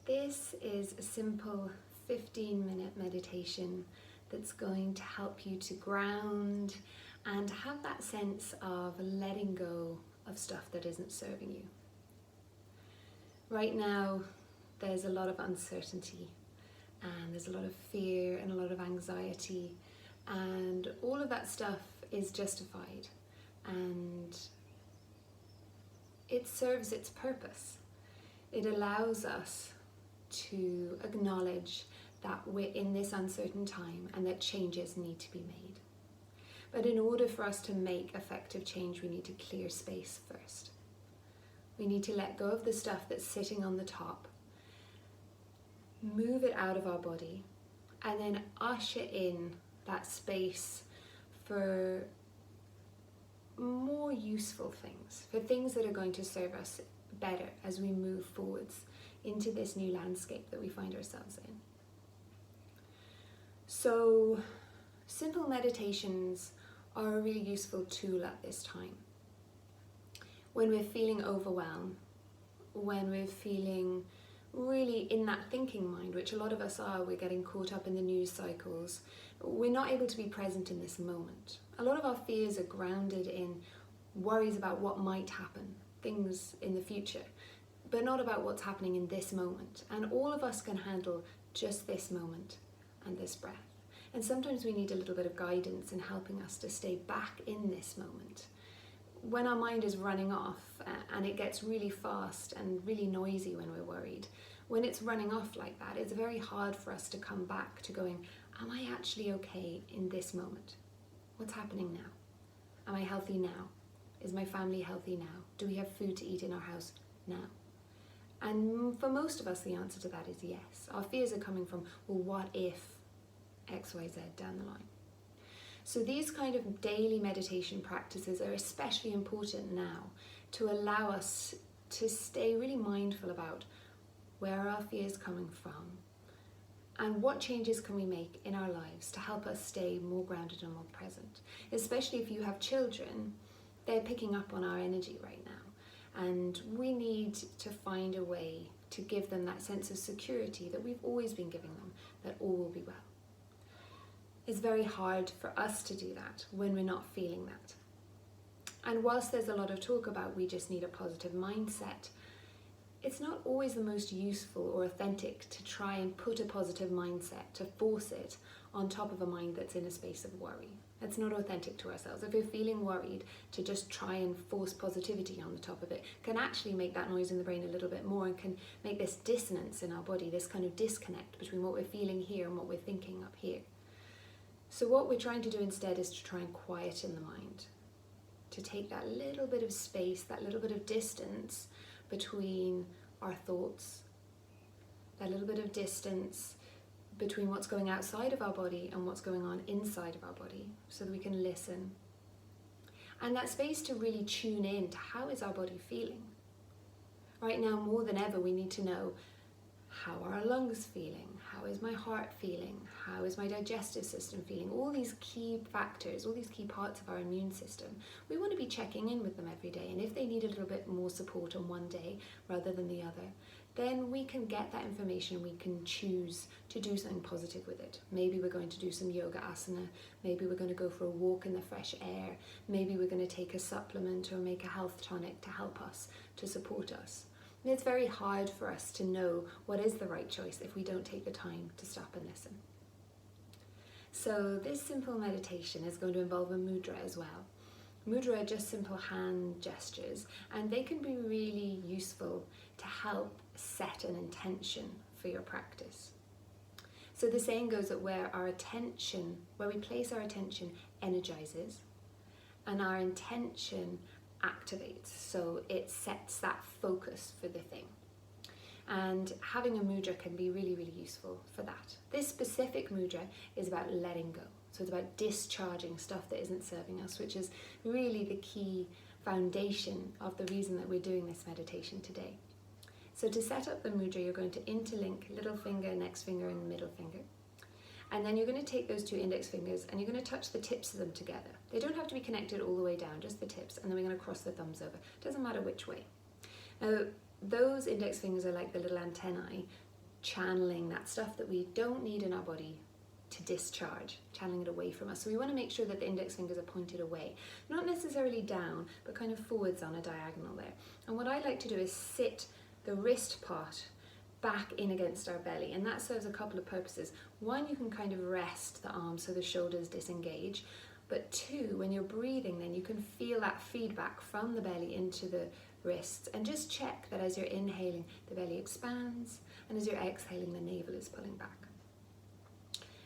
This is a simple 15-minute meditation that's going to help you to ground and have that sense of letting go of stuff that isn't serving you. Right now, there's a lot of uncertainty and there's a lot of fear and a lot of anxiety, and all of that stuff is justified and it serves its purpose. It allows us to acknowledge that we're in this uncertain time and that changes need to be made. But in order for us to make effective change, we need to clear space first. We need to let go of the stuff that's sitting on the top, move it out of our body, and then usher in that space for more useful things, for things that are going to serve us better as we move forwards into this new landscape that we find ourselves in. So, simple meditations are a really useful tool at this time. When we're feeling overwhelmed, when we're feeling really in that thinking mind, which a lot of us are, we're getting caught up in the news cycles, we're not able to be present in this moment. A lot of our fears are grounded in worries about what might happen, things in the future, but not about what's happening in this moment. And all of us can handle just this moment and this breath. And sometimes we need a little bit of guidance in helping us to stay back in this moment. When our mind is running off and it gets really fast and really noisy when we're worried, when it's running off like that, it's very hard for us to come back to going, am I actually okay in this moment? What's happening now? Am I healthy now? Is my family healthy now? Do we have food to eat in our house now? And for most of us, the answer to that is yes. Our fears are coming from, well, what if X, Y, Z down the line? So these kind of daily meditation practices are especially important now to allow us to stay really mindful about where are our fears coming from and what changes can we make in our lives to help us stay more grounded and more present. Especially if you have children, they're picking up on our energy right now, and we need to find a way to give them that sense of security that we've always been giving them, that all will be well. It's very hard for us to do that when we're not feeling that. And whilst there's a lot of talk about we just need a positive mindset, it's not always the most useful or authentic to try and put a positive mindset, to force it on top of a mind that's in a space of worry. It's not authentic to ourselves. If we're feeling worried, to just try and force positivity on the top of it can actually make that noise in the brain a little bit more and can make this dissonance in our body, this kind of disconnect between what we're feeling here and what we're thinking up here. So what we're trying to do instead is to try and quieten the mind, to take that little bit of space, that little bit of distance between our thoughts, that little bit of distance between what's going outside of our body and what's going on inside of our body, so that we can listen. And that space to really tune in to how is our body feeling. Right now, more than ever, we need to know, how are our lungs feeling? How is my heart feeling? How is my digestive system feeling? All these key factors, all these key parts of our immune system, we want to be checking in with them every day. And if they need a little bit more support on one day rather than the other, then we can get that information and we can choose to do something positive with it. Maybe we're going to do some yoga asana, maybe we're going to go for a walk in the fresh air, maybe we're going to take a supplement or make a health tonic to help us, to support us. And it's very hard for us to know what is the right choice if we don't take the time to stop and listen. So this simple meditation is going to involve a mudra as well. Mudra are just simple hand gestures, and they can be really useful to help set an intention for your practice. So the saying goes that where we place our attention energizes, and our intention activates, so it sets that focus for the thing. And having a mudra can be really, really useful for that. This specific mudra is about letting go. So it's about discharging stuff that isn't serving us, which is really the key foundation of the reason that we're doing this meditation today. So to set up the mudra, you're going to interlink little finger, next finger, and middle finger. And then you're going to take those two index fingers and you're going to touch the tips of them together. They don't have to be connected all the way down, just the tips, and then we're going to cross the thumbs over. It doesn't matter which way. Now, those index fingers are like the little antennae channeling that stuff that we don't need in our body to discharge, channeling it away from us. So we want to make sure that the index fingers are pointed away, not necessarily down, but kind of forwards on a diagonal there. And what I like to do is sit the wrist part back in against our belly, and that serves a couple of purposes. One, you can kind of rest the arms so the shoulders disengage, but two, when you're breathing, then you can feel that feedback from the belly into the wrists, and just check that as you're inhaling, the belly expands, and as you're exhaling, the navel is pulling back.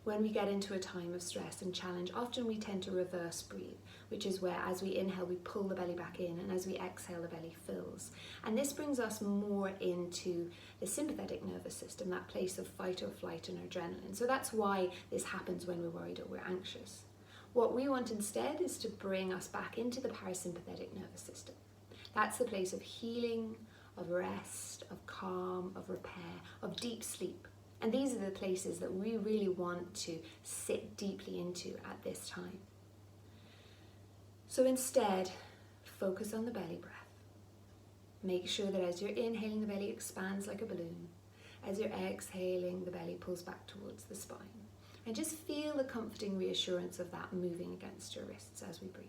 When we get into a time of stress and challenge, often we tend to reverse breathe, which is where as we inhale, we pull the belly back in, and as we exhale, the belly fills. And this brings us more into the sympathetic nervous system, that place of fight or flight and adrenaline. So that's why this happens when we're worried or we're anxious. What we want instead is to bring us back into the parasympathetic nervous system. That's the place of healing, of rest, of calm, of repair, of deep sleep. And these are the places that we really want to sit deeply into at this time. So instead, focus on the belly breath. Make sure that as you're inhaling, the belly expands like a balloon. As you're exhaling, the belly pulls back towards the spine. And just feel the comforting reassurance of that moving against your wrists as we breathe.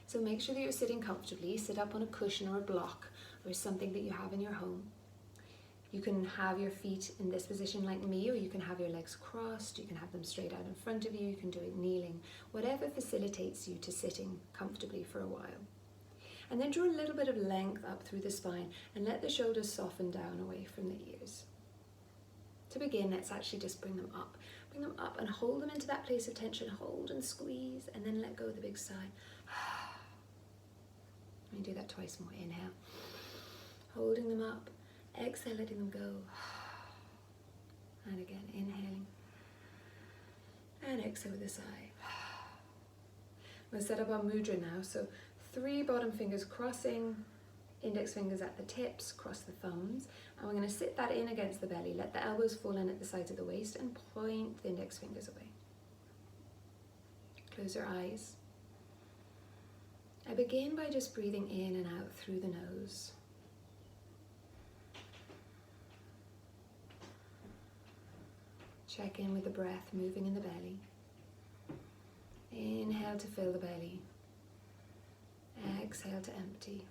So make sure that you're sitting comfortably. Sit up on a cushion or a block or something that you have in your home. You can have your feet in this position like me, or you can have your legs crossed. You can have them straight out in front of you. You can do it kneeling. Whatever facilitates you to sitting comfortably for a while. And then draw a little bit of length up through the spine and let the shoulders soften down away from the ears. To begin, let's actually just bring them up. Bring them up and hold them into that place of tension. Hold and squeeze, and then let go with a big sigh. Let me do that twice more. Inhale. Holding them up. Exhale, letting them go. And again, inhaling. And exhale with a sigh. We'll set up our mudra now. So 3 bottom fingers crossing, index fingers at the tips, cross the thumbs. And we're going to sit that in against the belly. Let the elbows fall in at the sides of the waist and point the index fingers away. Close your eyes. I begin by just breathing in and out through the nose. Check in with the breath moving in the belly. Inhale to fill the belly. Exhale to empty.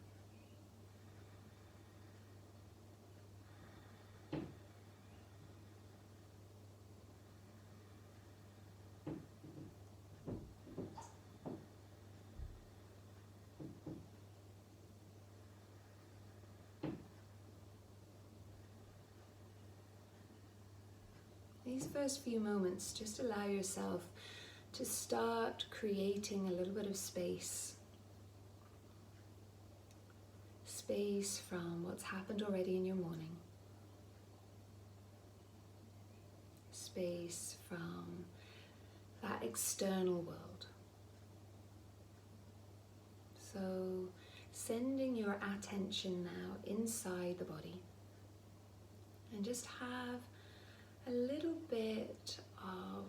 These first few moments, just allow yourself to start creating a little bit of space. Space from what's happened already in your morning. Space from that external world. So sending your attention now inside the body, and just have a little bit of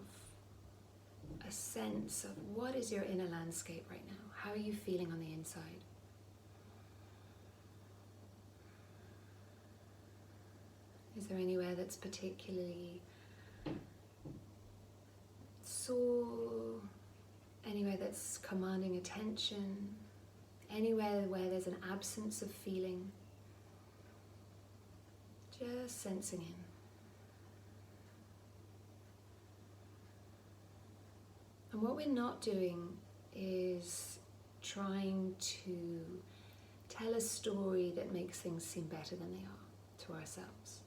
a sense of what is your inner landscape right now. How are you feeling on the inside? Is there anywhere that's particularly sore? Anywhere that's commanding attention? Anywhere where there's an absence of feeling? Just sensing in. And what we're not doing is trying to tell a story that makes things seem better than they are to ourselves.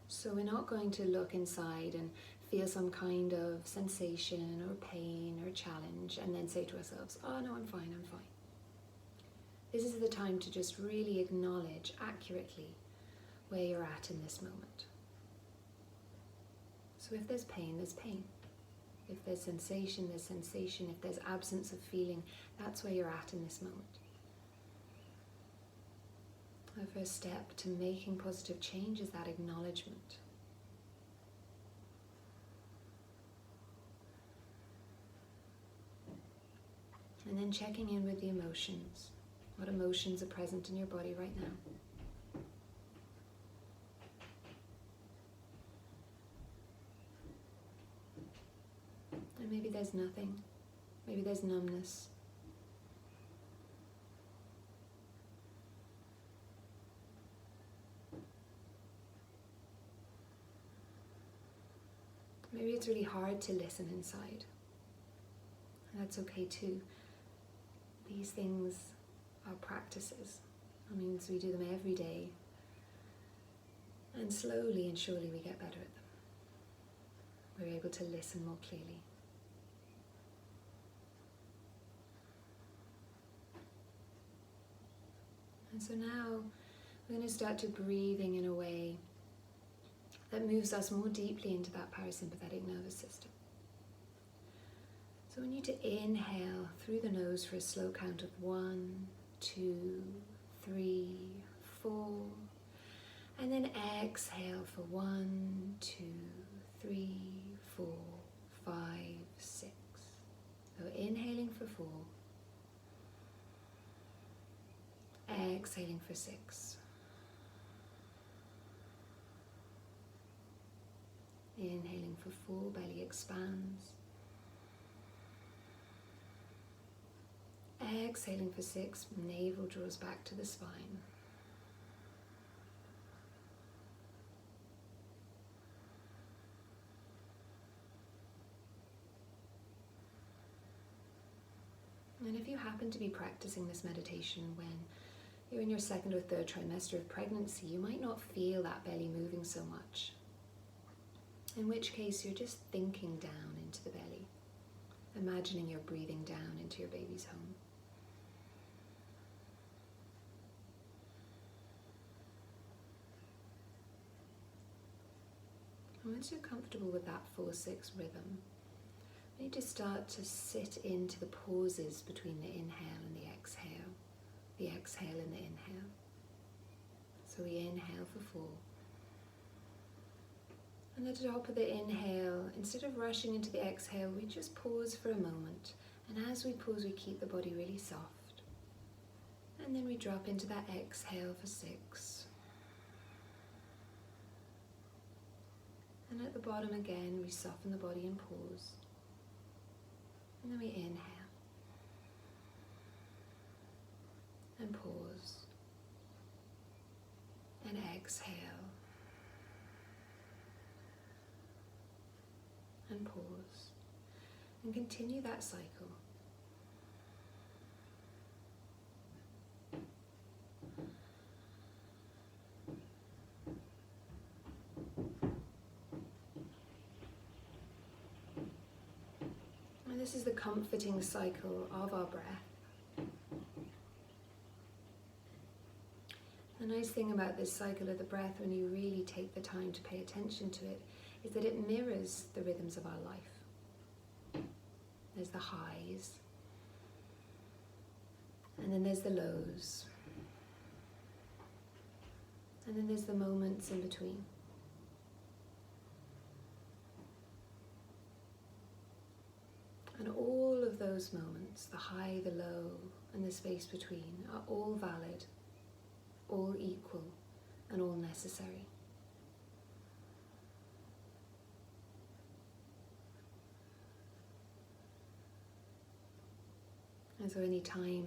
So we're not going to look inside and feel some kind of sensation or pain or challenge and then say to ourselves, oh no, I'm fine, I'm fine. This is the time to just really acknowledge accurately where you're at in this moment. So if there's pain, there's pain. If there's sensation, there's sensation. If there's absence of feeling, that's where you're at in this moment. The first step to making positive change is that acknowledgement. And then checking in with the emotions. What emotions are present in your body right now? nothing. Maybe there's numbness. Maybe it's really hard to listen inside. And that's okay too. These things are practices. That means we do them every day. And slowly and surely we get better at them. We're able to listen more clearly. And so now we're going to start to breathing in a way that moves us more deeply into that parasympathetic nervous system. So I want you to inhale through the nose for a slow count of 1, 2, 3, 4. And then exhale for 1, 2, 3, 4, 5, 6. So inhaling for 4. Exhaling for 6. Inhaling for 4, belly expands. Exhaling for 6, navel draws back to the spine. And if you happen to be practicing this meditation when you're in your 2nd or 3rd trimester of pregnancy, you might not feel that belly moving so much. In which case, you're just thinking down into the belly, imagining you're breathing down into your baby's home. And once you're comfortable with that 4-6 rhythm, you need to start to sit into the pauses between the inhale and the exhale and the inhale. So we inhale for 4. And at the top of the inhale, instead of rushing into the exhale, we just pause for a moment. And as we pause, we keep the body really soft. And then we drop into that exhale for 6. And at the bottom again, we soften the body and pause. And then we inhale. And pause. And exhale. And pause. And continue that cycle. And this is the comforting cycle of our breath. The nice thing about this cycle of the breath, when you really take the time to pay attention to it, is that it mirrors the rhythms of our life. There's the highs, and then there's the lows, and then there's the moments in between. And all of those moments, the high, the low, and the space between, are all valid, all equal, and all necessary. And so any time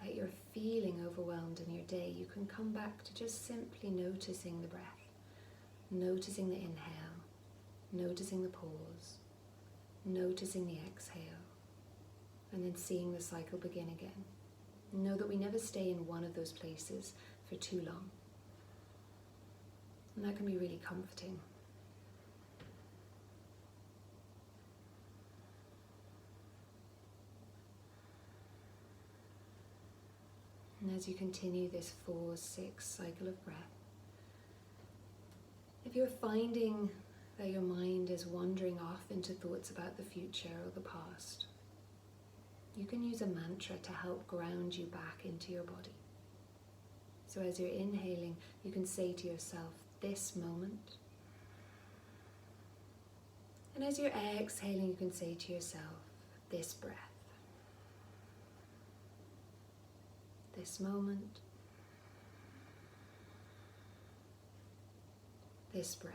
that you're feeling overwhelmed in your day, you can come back to just simply noticing the breath, noticing the inhale, noticing the pause, noticing the exhale, and then seeing the cycle begin again. Know that we never stay in one of those places for too long. And that can be really comforting. And as you continue this 4-6 cycle of breath, if you're finding that your mind is wandering off into thoughts about the future or the past, you can use a mantra to help ground you back into your body. So as you're inhaling, you can say to yourself, this moment. And as you're exhaling, you can say to yourself, this breath. This moment, this breath,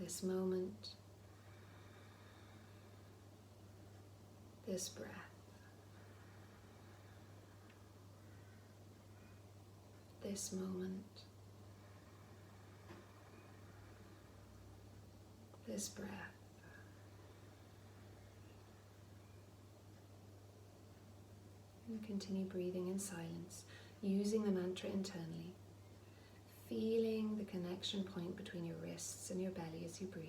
this moment, this breath. This moment, this breath. And continue breathing in silence, using the mantra internally, feeling the connection point between your wrists and your belly as you breathe.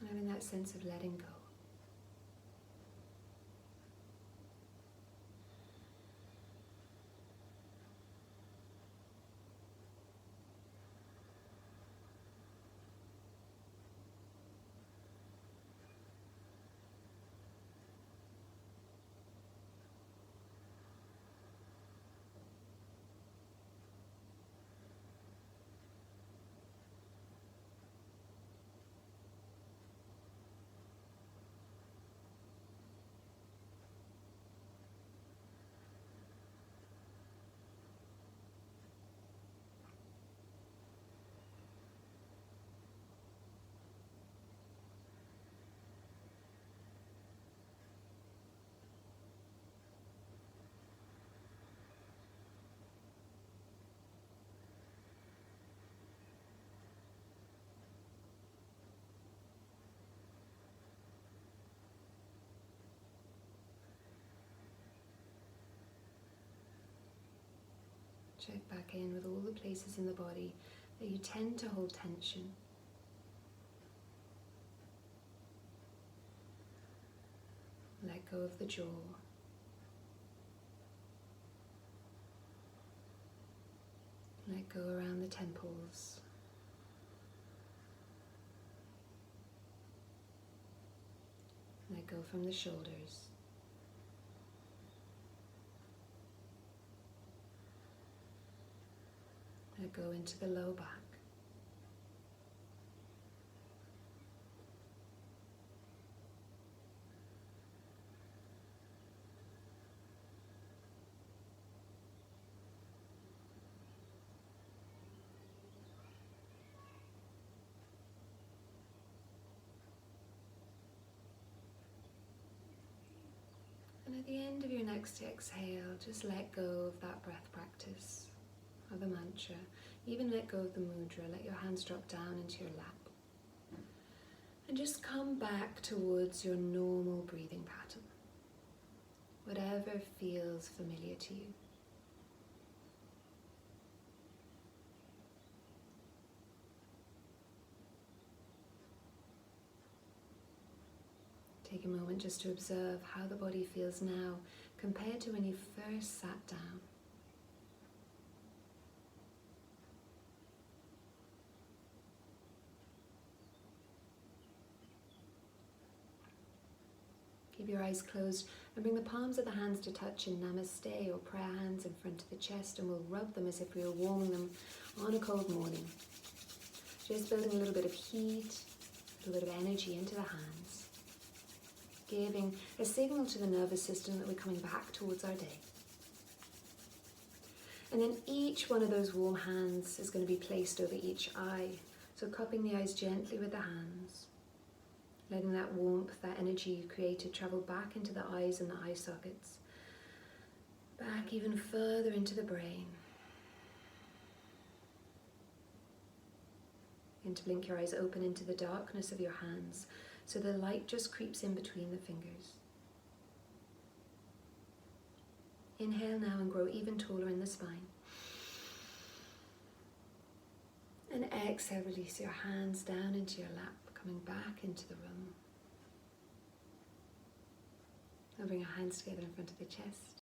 And having that sense of letting go. Check back in with all the places in the body that you tend to hold tension. Let go of the jaw. Let go around the temples. Let go from the shoulders. Let go into the low back. And at the end of your next exhale, just let go of that breath practice, of the mantra. Even let go of the mudra. Let your hands drop down into your lap. And just come back towards your normal breathing pattern, whatever feels familiar to you. Take a moment just to observe how the body feels now compared to when you first sat down. Keep your eyes closed and bring the palms of the hands to touch in Namaste or prayer hands in front of the chest, and we'll rub them as if we were warming them on a cold morning. Just building a little bit of heat, a little bit of energy into the hands, giving a signal to the nervous system that we're coming back towards our day. And then each one of those warm hands is going to be placed over each eye. So cupping the eyes gently with the hands, letting that warmth, that energy you created travel back into the eyes and the eye sockets, back even further into the brain. And to blink your eyes open into the darkness of your hands, so the light just creeps in between the fingers. Inhale now and grow even taller in the spine. And exhale, release your hands down into your lap, coming back into the room. And bring your hands together in front of the chest.